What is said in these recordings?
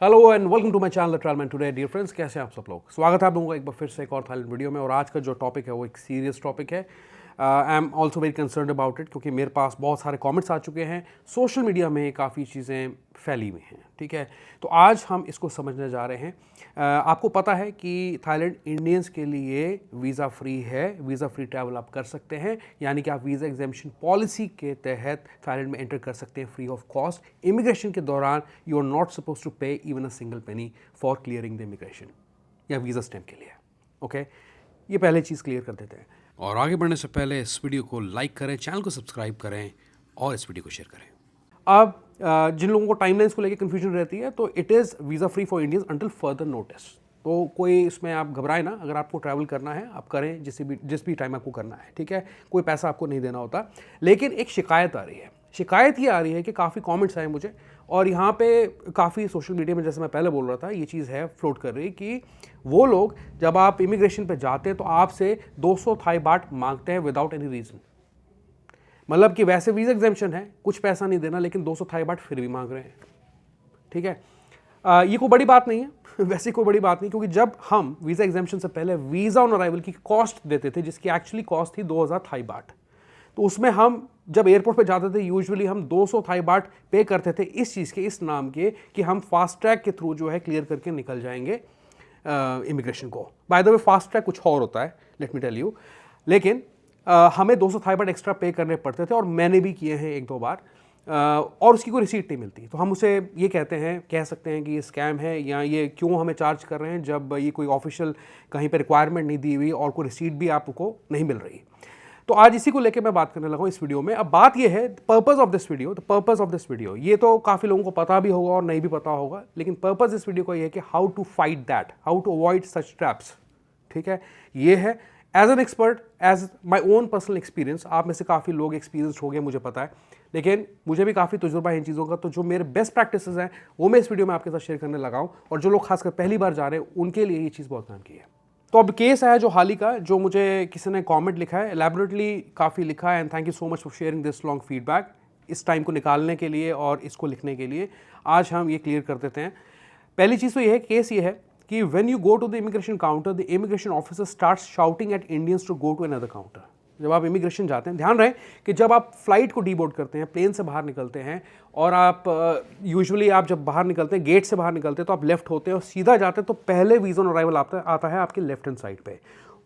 Hello and welcome to my channel the travel man today. Dear friends, कैसे हैं आप सब लोग। स्वागत है आप लोगों का एक बार फिर से एक और थाईलैंड वीडियो में। और आज का जो टॉपिक है वो एक सीरियस टॉपिक है। I am also very concern about it, क्योंकि मेरे पास बहुत सारे कमेंट्स आ चुके हैं। सोशल मीडिया में काफ़ी चीज़ें फैली हुई हैं, ठीक है। तो आज हम इसको समझने जा रहे हैं। आपको पता है कि थाईलैंड इंडियंस के लिए वीज़ा फ्री है, वीज़ा फ्री ट्रैवल आप कर सकते हैं, यानी कि आप वीज़ा एग्जेम्पशन पॉलिसी के तहत थाईलैंड में एंटर कर सकते हैं फ्री ऑफ कॉस्ट। इमिग्रेशन के दौरान you are not suppose to pay even a single penny for clearing the immigration या वीज़ा स्टैम्प के लिए। ओके, ये पहले चीज़ क्लियर कर देते हैं। और आगे बढ़ने से पहले इस वीडियो को लाइक करें, चैनल को सब्सक्राइब करें और इस वीडियो को शेयर करें। अब जिन लोगों को टाइमलाइंस को लेकर कन्फ्यूजन रहती है, तो it is visa free for Indians until further notice. तो कोई इसमें आप घबराएं ना, अगर आपको ट्रैवल करना है आप करें, जिस भी टाइम आपको करना है, ठीक है। कोई पैसा आपको नहीं देना होता। लेकिन एक शिकायत आ रही है। शिकायत ये आ रही है कि काफ़ी कमेंट्स आए मुझे, और यहाँ पे काफ़ी सोशल मीडिया में, जैसे मैं पहले बोल रहा था, ये चीज़ है फ्लोट कर रही कि वो लोग जब आप इमिग्रेशन पे जाते हैं तो आपसे 200 थाई बाट मांगते हैं विदाउट एनी रीज़न। मतलब कि वैसे वीज़ा एग्जेम्पशन है, कुछ पैसा नहीं देना, लेकिन 200 थाई बाट फिर भी मांग रहे हैं, ठीक है। ये कोई बड़ी बात नहीं है वैसे कोई बड़ी बात नहीं, क्योंकि जब हम वीज़ा एग्जेम्पशन से पहले वीज़ा ऑन अराइवल की कॉस्ट देते थे, जिसकी एक्चुअली कॉस्ट थी 2000 थाई बाट, तो उसमें हम जब एयरपोर्ट पे जाते थे यूजुअली हम 200 थाई बाट पे करते थे इस चीज़ के, इस नाम के कि हम फास्ट ट्रैक के थ्रू जो है क्लियर करके निकल जाएंगे इमिग्रेशन को। By the way fast track कुछ और होता है, लेट मी टेल यू। लेकिन हमें 200 थाई बाट एक्स्ट्रा पे करने पड़ते थे, और मैंने भी किए हैं एक दो बार, और उसकी कोई रिसीट नहीं मिलती। तो हम उसे ये कह सकते हैं कि ये स्कैम है, या ये क्यों हमें चार्ज कर रहे हैं जब ये कोई ऑफिशियल कहीं पे रिक्वायरमेंट नहीं दी हुई और कोई रिसीट भी आपको नहीं मिल रही। तो आज इसी को लेकर मैं बात करने लगा हूं इस वीडियो में। अब बात ये है, पर्पस ऑफ दिस वीडियो, ये तो काफ़ी लोगों को पता भी होगा और नहीं भी पता होगा, लेकिन पर्पस इस वीडियो का ये है कि how to fight that, how to avoid such traps, ठीक है। ये है as an expert, as my own personal experience. आप में से काफ़ी लोग एक्सपीरियंस हो गए, मुझे पता है, लेकिन मुझे भी काफ़ी तजुर्बा है इन चीज़ों का। तो जो मेरे बेस्ट प्रैक्टिसेस हैं वो मैं इस वीडियो में आपके साथ शेयर करने लगा हूँ, और जो लोग खासकर पहली बार जा रहे हैं उनके लिए ये चीज़ बहुत काम की है। तो अब केस है जो हाल ही का, जो मुझे किसी ने कमेंट लिखा है, एलैबोरेटली काफ़ी लिखा है, and thank you so much for sharing this long feedback, इस टाइम को निकालने के लिए और इसको लिखने के लिए। आज हम ये क्लियर कर देते हैं। पहली चीज़ तो ये है, केस ये है कि when you go to the immigration counter, the immigration officer starts shouting at Indians to go to another counter. जब आप इमिग्रेशन जाते हैं, ध्यान रहे कि जब आप फ्लाइट को डीबोर्ड करते हैं, प्लेन से बाहर निकलते हैं, और आप यूजुअली आप जब बाहर निकलते हैं, गेट से बाहर निकलते हैं, तो आप लेफ्ट होते हैं और सीधा जाते हैं, तो पहले वीज़ा ऑन अराइवल आता है आपके लेफ्ट हैंड साइड पे।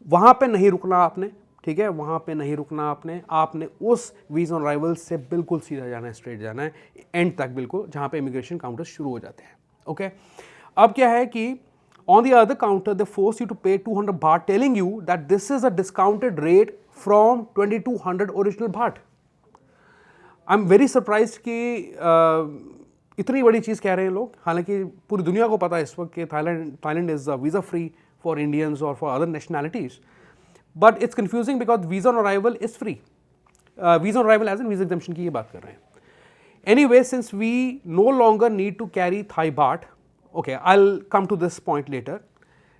वहाँ पे नहीं रुकना आपने, ठीक है, वहाँ पे नहीं रुकना आपने उस वीज़ा ऑन अराइवल से बिल्कुल सीधा जाना है, स्ट्रेट जाना है एंड तक, बिल्कुल जहाँ पे इमिग्रेशन काउंटर शुरू हो जाते हैं। ओके, अब क्या है कि on the other counter they force you to pay 200 baht, telling you that this is a discounted rate from 2200 original baht. I'm very surprised कि इतनी बड़ी चीज़ कह रहे हैं लोग, हालांकि पूरी दुनिया को पता है इस वक्त कि Thailand is visa free for Indians और for other nationalities, but it's confusing because visa on arrival is free. Visa on arrival as an visa exemption की ये बात कर रहे हैं। Anyway, since we no longer need to carry Thai baht, okay, I'll come to this point later.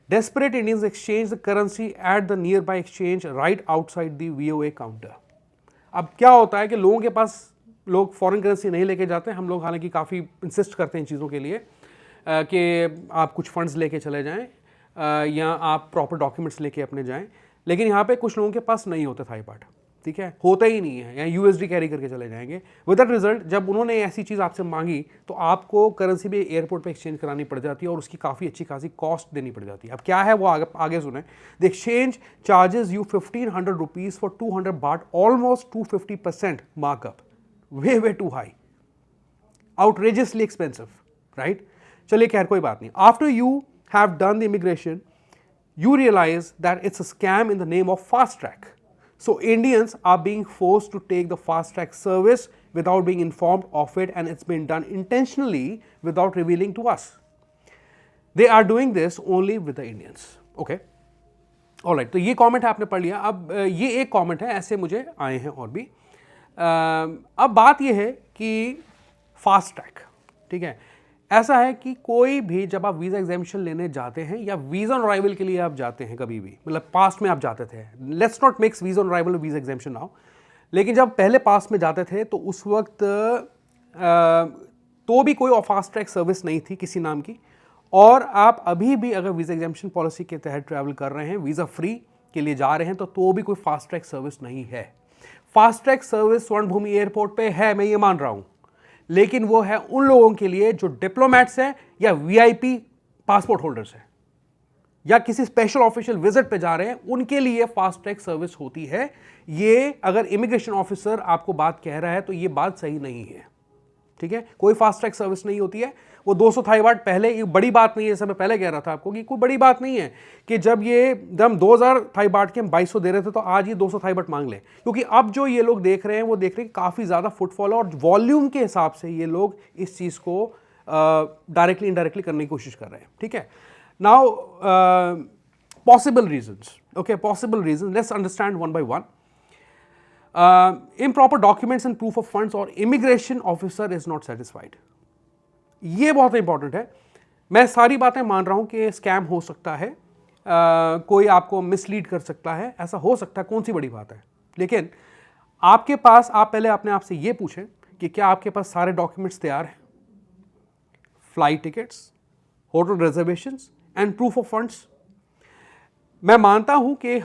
Desperate Indians exchange the currency at the nearby exchange right outside the VOA counter. अब क्या होता है कि लोगों के पास, लोग foreign currency नहीं लेके जाते हैं। हम लोग हालांकि काफ़ी इंसिस्ट करते हैं इन चीज़ों के लिए कि आप कुछ फंड्स लेके चले जाएं, या आप प्रॉपर डॉक्यूमेंट्स लेके अपने जाएं, लेकिन यहाँ पे कुछ लोगों के पास नहीं होते थाई बाट, ठीक है, होता ही नहीं है, या यूएसडी कैरी करके चले जाएंगे। विद दैट रिजल्ट, जब उन्होंने ऐसी चीज़ आपसे मांगी तो आपको करेंसी भी एयरपोर्ट पे एक्सचेंज करानी पड़ जाती है, और उसकी काफ़ी अच्छी खासी कॉस्ट देनी पड़ जाती है। अब क्या है वो आगे सुने। The exchange charges you 1500 rupees for 200 baht, almost 250% markup, way too high, outrageously expensive, right. चलिए खैर कोई बात नहीं। After you have done the immigration, you realize that it's a scam in the name of fast track. So Indians are being forced to take the fast track service without being informed of it, and it's been done intentionally without revealing to us. They are doing this only with the Indians. Okay. Alright, तो ये comment आपने पढ़ लिया। अब ये एक comment है, ऐसे मुझे आए हैं और भी। अब बात ये है कि फास्ट ट्रैक, ठीक है, ऐसा है कि कोई भी जब आप वीज़ा एग्जामिनेशन लेने जाते हैं या वीज़ा ऑन अराइवल के लिए आप जाते हैं, कभी भी, मतलब पास्ट में आप जाते थे, let's not mix visa on arrival और वीज़ा एग्जामिनेशन नाउ, लेकिन जब पहले पास्ट में जाते थे तो उस वक्त तो भी कोई फास्ट ट्रैक सर्विस नहीं थी किसी नाम की, और आप अभी भी अगर वीज़ा एग्जामिशन पॉलिसी के तहत ट्रैवल कर रहे हैं, वीज़ा फ्री के लिए जा रहे हैं, तो भी कोई फास्ट ट्रैक सर्विस नहीं है। फास्ट ट्रैक सर्विस स्वर्ण भूमि एयरपोर्ट पे है, मैं ये मान रहा हूं, लेकिन वो है उन लोगों के लिए जो डिप्लोमेट्स हैं या वीआईपी पासपोर्ट होल्डर्स हैं या किसी स्पेशल ऑफिशियल विजिट पे जा रहे हैं, उनके लिए फास्ट ट्रैक सर्विस होती है। ये अगर इमिग्रेशन ऑफिसर आपको बात कह रहा है तो ये बात सही नहीं है, ठीक है। कोई फास्ट ट्रैक सर्विस नहीं होती है। वो 200 थाई बाट पहले, ये बड़ी बात नहीं है, जैसे मैं पहले कह रहा था आपको कि कोई बड़ी बात नहीं है कि जब हम 2000 थाई बाट के हम 2200 दे रहे थे तो आज ये 200 थाई बाट मांग लें, क्योंकि अब जो ये लोग देख रहे हैं वो देख रहे हैं कि काफ़ी ज़्यादा फुटफॉल और वॉल्यूम के हिसाब से ये लोग इस चीज़ को डायरेक्टली इनडायरेक्टली करने की कोशिश कर रहे हैं, ठीक है। Now possible reasons, okay, possible reasons, let's understand one by one. improper documents and proof of funds और immigration officer is not satisfied, ये बहुत इंपॉर्टेंट है। मैं सारी बातें मान रहा हूं कि स्कैम हो सकता है, कोई आपको मिसलीड कर सकता है, ऐसा हो सकता है, कौन सी बड़ी बात है। लेकिन आपके पास, आप पहले अपने आप से ये पूछें कि क्या आपके पास सारे डॉक्यूमेंट्स तैयार हैं, flight tickets, hotel reservations and proof of funds. मैं मानता हूं कि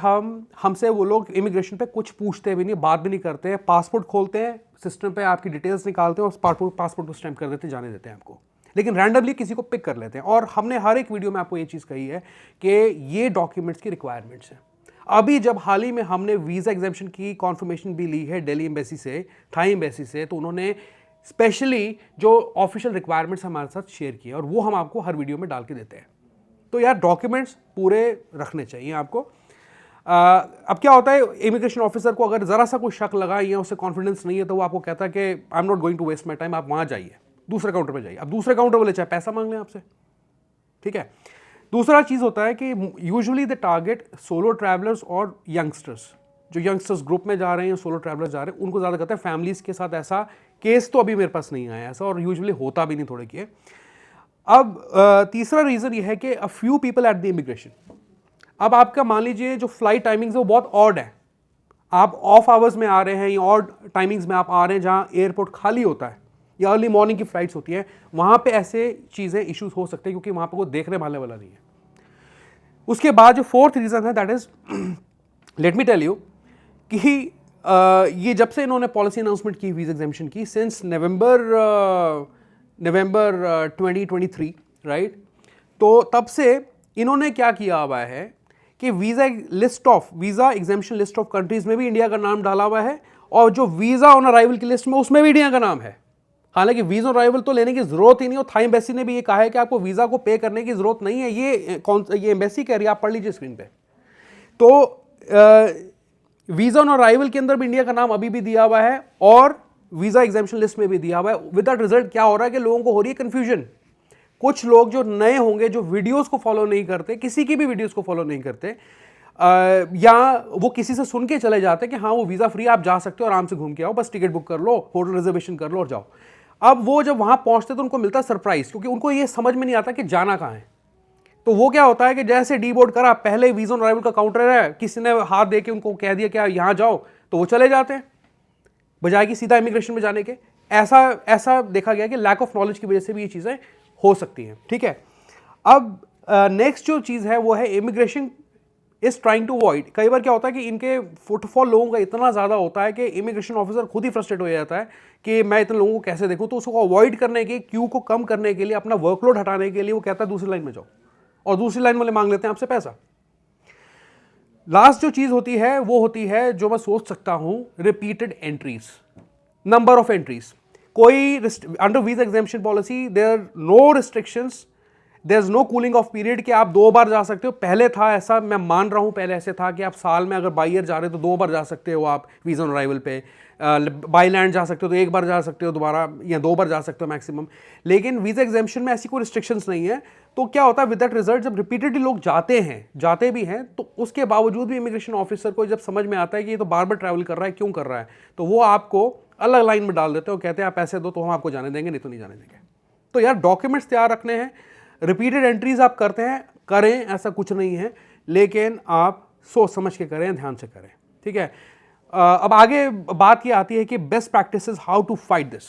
हमसे वो लोग इमिग्रेशन पे कुछ पूछते भी नहीं, बात भी नहीं करते हैं, पासपोर्ट खोलते हैं, सिस्टम पे आपकी डिटेल्स निकालते हैं और पासपोर्ट को स्टैम्प कर देते हैं, जाने देते हैं आपको, लेकिन रैंडमली किसी को पिक कर लेते हैं। और हमने हर एक वीडियो में आपको ये चीज़ कही है कि ये डॉक्यूमेंट्स की रिक्वायरमेंट्स हैं। अभी जब हाल ही में हमने वीज़ा एग्जामिशन की कॉन्फर्मेशन भी ली है दिल्ली एम्बेसी से, थाई एम्बेसी से, तो उन्होंने स्पेशली जो ऑफिशियल रिक्वायरमेंट्स हमारे साथ शेयर किए और वो हम आपको हर वीडियो में डाल के देते हैं। तो यार डॉक्यूमेंट्स पूरे रखने चाहिए आपको। अब क्या होता है, इमिग्रेशन ऑफिसर को अगर ज़रा सा कोई शक लगा या उससे कॉन्फिडेंस नहीं है तो वो आपको कहता है कि I am not going to waste my time, आप वहाँ जाइए, दूसरे काउंटर पे जाइए। अब दूसरे काउंटर वाले चाहे पैसा मांग लें आपसे, ठीक है। दूसरा चीज़ होता है कि usually the target solo travellers और यंगस्टर्स, जो यंगस्टर्स ग्रुप में जा रहे हैं, सोलो ट्रैवलर्स जा रहे हैं, उनको ज़्यादा करते हैं। फैमिलीज़ के साथ ऐसा केस तो अभी मेरे पास नहीं आया ऐसा, और यूजुअली होता भी नहीं थोड़े के। अब तीसरा रीज़न ये है कि a few people at the immigration. अब आपका मान लीजिए जो फ्लाइट टाइमिंग्स है वो बहुत ऑड है, आप ऑफ आवर्स में आ रहे हैं या ऑड टाइमिंग्स में आप आ रहे हैं जहाँ एयरपोर्ट खाली होता है या अर्ली मॉर्निंग की फ्लाइट्स होती हैं, वहाँ पे ऐसे चीज़ें इश्यूज हो सकते हैं क्योंकि वहाँ पे कोई देखने वाले वाला नहीं है। उसके बाद जो फोर्थ रीज़न है that is, let me tell you कि ये जब से इन्होंने पॉलिसी अनाउंसमेंट की वीज़ा एग्जामिशन की, सिंस नवंबर 2023, राइट, तो तब से इन्होंने क्या किया हुआ है कि visa exemption list of countries में भी इंडिया का नाम डाला हुआ है, और जो वीज़ा ऑन अराइवल की लिस्ट में उसमें भी इंडिया का नाम है। हालांकि वीज़ा ऑन अराइवल तो लेने की जरूरत ही नहीं, और थाई एम्बेसी ने भी ये कहा है कि आपको वीज़ा को पे करने की जरूरत नहीं है। ये एम्बेसी कह रही है, आप पढ़ लीजिए स्क्रीन पे। तो वीज़ा ऑन अराइवल के अंदर भी इंडिया का नाम अभी भी दिया हुआ है और वीज़ा एग्जामिशन लिस्ट में भी दिया हुआ है। विद दैट रिजल्ट क्या हो रहा है कि लोगों को हो रही है कंफ्यूजन। कुछ लोग जो नए होंगे, जो वीडियोस को फॉलो नहीं करते, किसी की भी वीडियोस को फॉलो नहीं करते, या वो किसी से सुन के चले जाते हैं कि हाँ वो वीज़ा फ्री, आप जा सकते हो, आराम से घूम के आओ, बस टिकट बुक कर लो, होटल रिजर्वेशन कर लो और जाओ। अब वो जब वहाँ पहुँचते तो उनको मिलता सरप्राइज, क्योंकि उनको ये समझ में नहीं आता कि जाना कहाँ है। तो वो क्या होता है कि जैसे डी बोर्ड करा, पहले वीज़ा ऑन अराइवल का काउंटर है, किसी ने हाथ दे के उनको कह दिया कि आप यहाँ जाओ, तो वो चले जाते हैं बजाय कि सीधा इमिग्रेशन में जाने के। ऐसा देखा गया कि लैक ऑफ नॉलेज की वजह से भी ये चीज़ें हो सकती हैं, ठीक है। अब नेक्स्ट जो चीज़ है वो है immigration is trying to avoid. कई बार क्या होता है कि इनके फुटफॉल लोगों का इतना ज़्यादा होता है कि इमिग्रेशन ऑफिसर खुद ही फ्रस्ट्रेट हो जाता है कि मैं इतने लोगों को कैसे देखूं, तो उसको अवॉइड करने के, क्यू को कम करने के लिए, अपना वर्कलोड हटाने के लिए वो कहता है दूसरी लाइन में जाओ, और दूसरी लाइन वाले मांग लेते हैं आपसे पैसा। लास्ट जो चीज़ होती है वो होती है, जो मैं सोच सकता हूं, repeated entries, number of entries. कोई under visa exemption policy there no restrictions, there is no cooling off period कि आप 2 बार जा सकते हो। पहले था ऐसा, मैं मान रहा हूं पहले ऐसे था कि आप साल में अगर बाई ईयर जा रहे हो तो 2 बार जा सकते हो आप वीजा ऑन अराइवल पे, बाई लैंड जा सकते हो तो 1 बार जा सकते हो दोबारा, या 2 बार जा सकते हो मैक्सिमम। लेकिन वीजा एग्जामिशन में ऐसी कोई रिस्ट्रिक्शंस नहीं है। तो क्या होता है विद दैट रिजल्ट, जब रिपीटेडली लोग जाते भी हैं, तो उसके बावजूद भी इमिग्रेशन ऑफिसर को जब समझ में आता है कि ये तो बार बार ट्रैवल कर रहा है, क्यों कर रहा है, तो वो आपको अलग लाइन में डाल देते हो, कहते हैं आप पैसे दो तो हम आपको जाने देंगे, नहीं तो नहीं जाने देंगे। तो यार डॉक्यूमेंट्स तैयार रखने हैं, रिपीटेड एंट्रीज आप करते हैं, करें, ऐसा कुछ नहीं है, लेकिन आप सोच समझ के करें, ध्यान से करें, ठीक है। अब आगे बात ये आती है कि best practices how to fight this,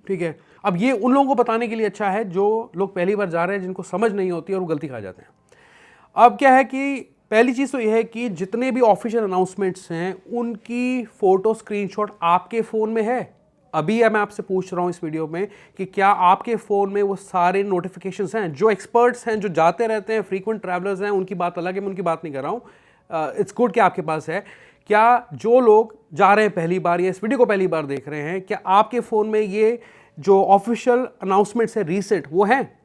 ठीक है। अब ये उन लोगों को बताने के लिए अच्छा है जो लोग पहली बार जा रहे हैं, जिनको समझ नहीं होती और वो गलती खा जाते हैं। अब क्या है कि पहली चीज़ तो यह है कि जितने भी ऑफिशियल अनाउंसमेंट्स हैं उनकी फ़ोटो स्क्रीनशॉट आपके फ़ोन में है। अभी मैं आपसे पूछ रहा हूँ इस वीडियो में कि क्या आपके फ़ोन में वो सारे नोटिफिकेशंस हैं। जो एक्सपर्ट्स हैं, जो जाते रहते हैं, फ्रीक्वेंट ट्रैवलर्स हैं, उनकी बात अलग है, मैं उनकी बात नहीं कर रहा हूँ। इट्स गुड कि आपके पास है। क्या जो लोग जा रहे हैं पहली बार या इस वीडियो को पहली बार देख रहे हैं, क्या आपके फ़ोन में ये जो ऑफिशियल अनाउंसमेंट्स है रीसेंट वो हैं?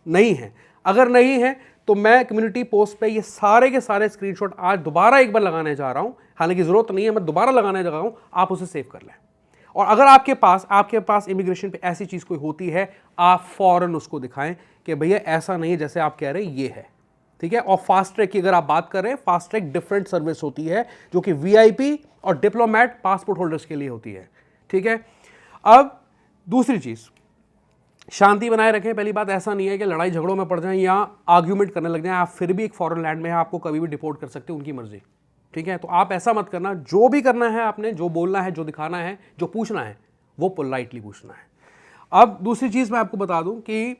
नहीं है। अगर नहीं है तो मैं कम्युनिटी पोस्ट पे ये सारे के सारे स्क्रीनशॉट आज दोबारा एक बार लगाने जा रहा हूं। हालांकि जरूरत नहीं है, मैं दोबारा लगाने जा रहा हूं, आप उसे सेव कर लें। और अगर आपके पास इमिग्रेशन पे ऐसी चीज कोई होती है, आप फौरन उसको दिखाएं कि भैया ऐसा नहीं है जैसे आप कह रहे हैं, ये है। ठीक है। और फास्ट ट्रैक की अगर आप बात करें, फास्ट ट्रैक डिफरेंट सर्विस होती है जो कि वीआईपी और डिप्लोमेट पासपोर्ट होल्डर्स के लिए होती है। ठीक है। अब दूसरी चीज, शांति बनाए रखें। पहली बात, ऐसा नहीं है कि लड़ाई झगड़ों में पड़ जाएं या आर्ग्यूमेंट करने लग जाएं। आप फिर भी एक फॉरेन लैंड में हैं, आपको कभी भी डिपोर्ट कर सकते हैं, उनकी मर्जी। ठीक है। तो आप ऐसा मत करना। जो भी करना है आपने, जो बोलना है, जो दिखाना है, जो पूछना है, वो पोलाइटली पूछना है। अब दूसरी चीज मैं आपको बता दूं कि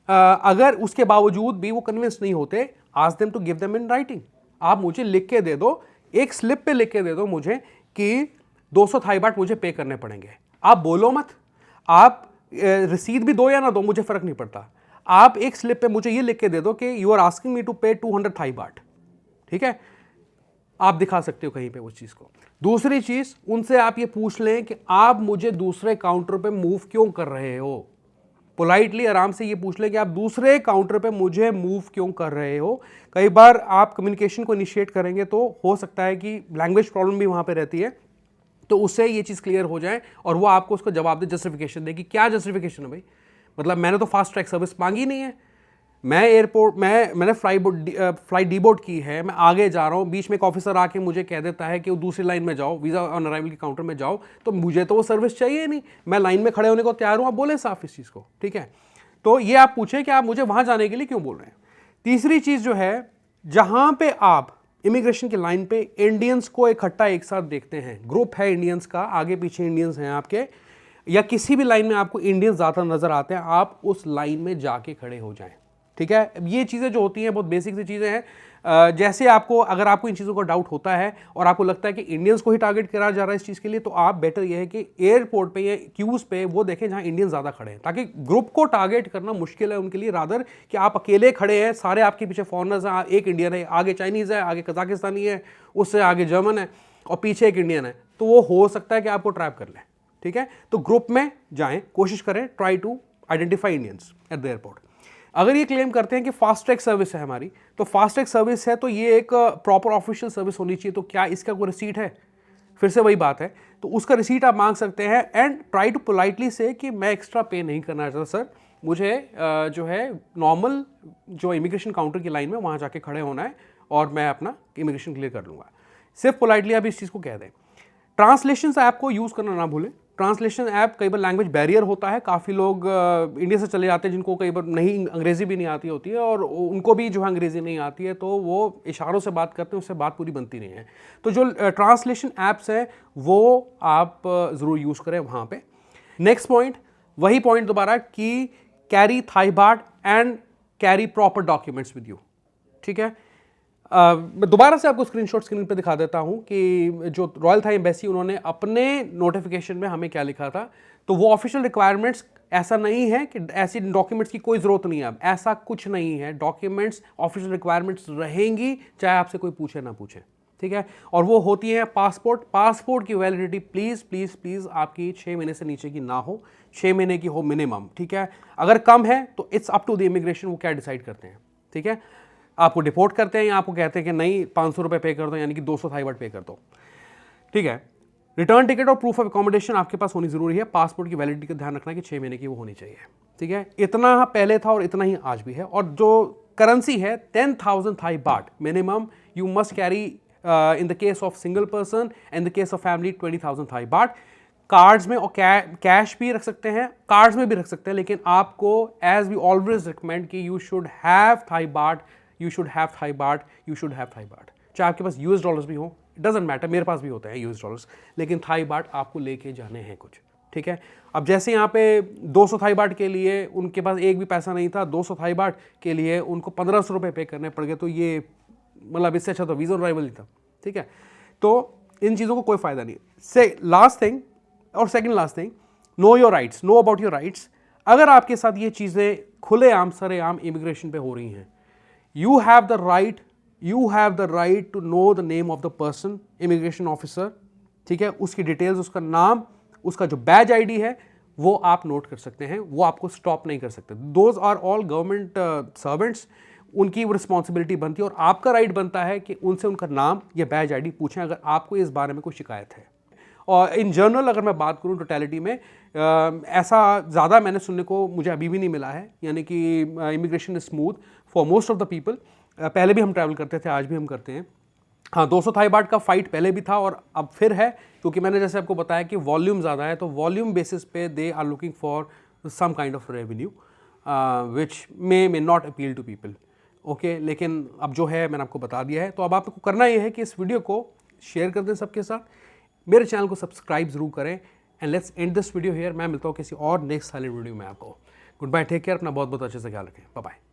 अगर उसके बावजूद भी वो कन्विंस नहीं होते, ask them to give them in writing. आप मुझे लिख के दे दो, एक स्लिप पे लिख के दे दो मुझे कि 200 थाई बाट मुझे पे करने पड़ेंगे। आप बोलो मत, आप रसीद भी दो या ना दो, मुझे फर्क नहीं पड़ता। आप एक स्लिप पे मुझे ये लिख के दे दो कि you are asking me to pay 200 Thai बाट। ठीक है। आप दिखा सकते हो कहीं पे उस चीज को। दूसरी चीज, उनसे आप ये पूछ लें कि आप मुझे दूसरे काउंटर पे मूव क्यों कर रहे हो। पोलाइटली आराम से ये पूछ लें कि आप दूसरे काउंटर पे मुझे मूव क्यों कर रहे हो। कई बार आप कम्युनिकेशन को इनिशिएट करेंगे तो हो सकता है कि लैंग्वेज प्रॉब्लम भी वहां पे रहती है, तो उससे ये चीज़ क्लियर हो जाए और वो आपको उसको जवाब दे, जस्टिफिकेशन दे कि क्या जस्टिफिकेशन है भाई। मतलब मैंने तो फास्ट ट्रैक सर्विस मांगी नहीं है, मैं एयरपोर्ट मैंने फ्लाइट डीबोर्ड की है, मैं आगे जा रहा हूँ, बीच में एक ऑफिसर आके मुझे कह देता है कि वो दूसरी लाइन में जाओ, वीज़ा ऑन अराइवल के काउंटर में जाओ, तो मुझे तो वो सर्विस चाहिए नहीं। मैं लाइन में खड़े होने को तैयार हूँ, आप बोले साफ इस चीज़ को। ठीक है। तो ये आप पूछें कि आप मुझे वहाँ जाने के लिए क्यों बोल रहे हैं। तीसरी चीज़ जो है, जहाँ पे आप इमिग्रेशन की लाइन पे इंडियंस को इकट्ठा एक साथ देखते हैं, ग्रुप है इंडियंस का, आगे पीछे इंडियंस हैं आपके, या किसी भी लाइन में आपको इंडियंस ज़्यादा नज़र आते हैं, आप उस लाइन में जाके खड़े हो जाएं। ठीक है। ये चीज़ें जो होती हैं बहुत बेसिक सी चीज़ें हैं। जैसे आपको, अगर आपको इन चीज़ों का डाउट होता है और आपको लगता है कि इंडियंस को ही टारगेट करा जा रहा है इस चीज़ के लिए, तो आप बेटर ये है कि एयरपोर्ट पे या क्यूज़ पे वो देखें जहाँ इंडियंस ज़्यादा खड़े हैं, ताकि ग्रुप को टारगेट करना मुश्किल है उनके लिए, रादर कि आप अकेले खड़े हैं, सारे आपके पीछे फॉरनर्स हैं, एक इंडियन है, आगे चाइनीज़ है, आगे कजाकिस्तानी है, उससे आगे जर्मन है और पीछे एक इंडियन है, तो वो हो सकता है कि आपको ट्रैप कर लें। ठीक है। तो ग्रुप में जाएं, कोशिश करें, try to identify Indians at the airport. अगर ये क्लेम करते हैं कि फास्ट ट्रैक सर्विस है हमारी, तो फास्ट ट्रैक सर्विस है तो ये एक प्रॉपर ऑफिशियल सर्विस होनी चाहिए, तो क्या इसका कोई रिसीट है? फिर से वही बात है, तो उसका रिसीट आप मांग सकते हैं एंड ट्राई टू पोलाइटली से कि मैं एक्स्ट्रा पे नहीं करना चाहता सर, मुझे जो है नॉर्मल जो इमिग्रेशन काउंटर की लाइन में वहाँ जाके खड़े होना है और मैं अपना इमिग्रेशन क्लियर कर लूँगा। सिर्फ पोलाइटली आप इस चीज़ को कह दें। ट्रांसलेशन ऐप को यूज़ करना ना भूलें। ट्रांसलेशन ऐप, कई बार लैंग्वेज बैरियर होता है, काफ़ी लोग इंडिया से चले जाते हैं जिनको कई बार नहीं, अंग्रेज़ी भी नहीं आती होती है और उनको भी जो है अंग्रेज़ी नहीं आती है, तो वो इशारों से बात करते हैं, उससे बात पूरी बनती नहीं है। तो जो ट्रांसलेशन ऐप्स हैं वो आप ज़रूर यूज़ करें वहाँ पे। नेक्स्ट पॉइंट, वही पॉइंट दोबारा कि carry Thai baht and carry proper documents with you. ठीक है। मैं दोबारा से आपको स्क्रीनशॉट स्क्रीन पे दिखा देता हूं कि जो रॉयल थाई एम्बेसी, उन्होंने अपने नोटिफिकेशन में हमें क्या लिखा था। तो वो ऑफिशियल रिक्वायरमेंट्स, ऐसा नहीं है कि ऐसी डॉक्यूमेंट्स की कोई ज़रूरत नहीं है, अब ऐसा कुछ नहीं है। डॉक्यूमेंट्स, ऑफिशियल रिक्वायरमेंट्स रहेंगी, चाहे आपसे कोई पूछे ना पूछे। ठीक है। और वो होती है पासपोर्ट की वैलिडिटी प्लीज़ प्लीज़ प्लीज़ आपकी 6 महीने से नीचे की ना हो, 6 महीने की हो मिनिमम। ठीक है। अगर कम है तो it's up to the immigration, वो क्या डिसाइड करते हैं। ठीक है। आपको डिपोर्ट करते हैं या आपको कहते हैं कि नहीं 500 रुपये पे कर दो, यानी कि 200 थाई बाट पे कर दो। ठीक है। रिटर्न टिकट और प्रूफ ऑफ अकोमोडेशन आपके पास होनी जरूरी है। पासपोर्ट की वैलिडिटी का ध्यान रखना कि 6 महीने की वो होनी चाहिए। ठीक है। इतना पहले था और इतना ही आज भी है। और जो करेंसी है 10,000 Thai baht minimum you must carry in the case of single person, in the case of family 20,000 Thai baht. Cards में और कैश भी रख सकते हैं, कार्ड्स में भी रख सकते हैं, लेकिन आपको एज वी ऑलवेज रिकमेंड कि you should have Thai baht, you should have Thai baht, you should have Thai baht. चाहे आपके पास यूएस डॉलर्स भी हो, इट डजेंट मैटर, मेरे पास भी होते हैं यूएस डॉलर्स, लेकिन थाई बाट आपको लेके जाने हैं कुछ। ठीक है। अब जैसे यहाँ पे 200 थाई बाट के लिए उनके पास एक भी पैसा नहीं था, 200 थाई बाट के लिए उनको 1500 रुपये पे करने पड़ गए, तो ये मतलब इससे अच्छा तो वीज़ा राइवल ही था, ठीक है। तो इन चीज़ों को कोई फ़ायदा नहीं। से लास्ट थिंग और second last thing, know your rights, know about your rights. अगर आपके साथ ये चीज़ें खुलेआम सरेआम इमिग्रेशन पे हो रही हैं, you have the right to know the name of the person, immigration officer, ठीक है, उसकी डिटेल्स, उसका नाम, उसका जो बैज आईडी है वो आप नोट कर सकते हैं, वो आपको स्टॉप नहीं कर सकते। Those are all government servants, उनकी वो रिस्पॉन्सिबिलिटी बनती है और आपका राइट बनता है कि उनसे उनका नाम या बैज आईडी पूछें अगर आपको इस बारे में कोई शिकायत है। और इन जनरल अगर मैं बात करूं टोटलिटी में, ऐसा ज़्यादा मैंने सुनने को मुझे अभी भी नहीं मिला है, यानी कि immigration is smooth for most of the people. पहले भी हम ट्रैवल करते थे, आज भी हम करते हैं। हाँ, 200 थाई बाट का फाइट पहले भी था और अब फिर है, क्योंकि मैंने जैसे आपको बताया कि वॉल्यूम ज़्यादा है, तो वॉल्यूम बेसिस पे they are looking for some kind of revenue which may not appeal to people, okay. लेकिन अब जो है मैंने आपको बता दिया है, तो अब आपको करना ये है कि इस वीडियो को शेयर कर दें सबके साथ, मेरे चैनल को सब्सक्राइब जरूर करें, and let's end this video here. मैं मिलता हूँ किसी और नेक्स्ट साइलेंट वीडियो में आपको। गुड बाय, टेक केयर, अपना बहुत बहुत अच्छे से ख्याल रखें, बाय बाय।